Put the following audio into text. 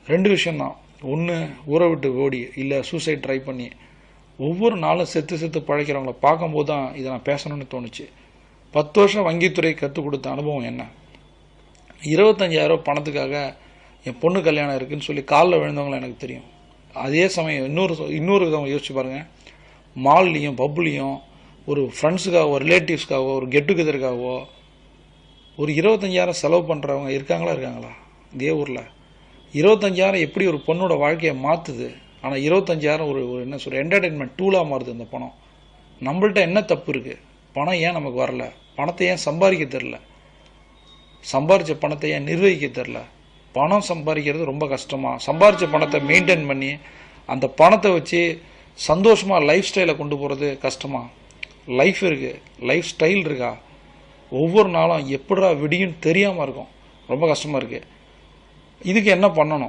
2 விஷயம்தான். ஒன்று ஊரை விட்டு ஓடி, இல்லை சூசைட் ட்ரை பண்ணி. ஒவ்வொரு நாளும் செத்து பழைக்கிறவங்கள பார்க்கும்போது தான் இதை நான் பேசணும்னு தோணுச்சு. 10 வருஷம் வங்கித்துறை கற்றுக் கொடுத்த அனுபவம் என்ன? 25,000 பணத்துக்காக என் பொண்ணு கல்யாணம் இருக்குதுன்னு சொல்லி காலில் விழுந்தவங்களை எனக்கு தெரியும். அதே சமயம் இன்னொரு விதம் யோசிச்சு பாருங்கள். மால்லையும் பப்புலையும் ஒரு ஃப்ரெண்ட்ஸுக்காகவோ ரிலேட்டிவ்ஸ்க்காகவோ ஒரு கெட் டுகெதருக்காகவோ ஒரு 25,000 செலவு பண்ணுறவங்க இருக்காங்களா இதே ஊரில்? 25,000 எப்படி ஒரு பொண்ணோட வாழ்க்கையை மாற்றுது. ஆனால் 25,000 ஒரு என்ன சொல்கிற என்டர்டெயின்மெண்ட் டூலாக மாறுது அந்த பணம். நம்மள்ட்ட என்ன தப்பு இருக்குது? பணம் ஏன் நமக்கு வரல? பணத்தை ஏன் சம்பாதிக்க தெரில? சம்பாரித்த பணத்தை ஏன் நிர்வகிக்க தெரில? பணம் சம்பாதிக்கிறது ரொம்ப கஷ்டமாக, சம்பாரித்த பணத்தை மெயின்டைன் பண்ணி அந்த பணத்தை வச்சு சந்தோஷமாக லைஃப் ஸ்டைலை கொண்டு போகிறது கஷ்டமாக? லைஃப் இருக்குது, லைஃப் ஸ்டைல் இருக்கா? ஒவ்வொரு நாளும் எப்படா விடியும் தெரியாமல் இருக்கும். ரொம்ப கஷ்டமாக இருக்குது. இதுக்கு என்ன பண்ணணும்?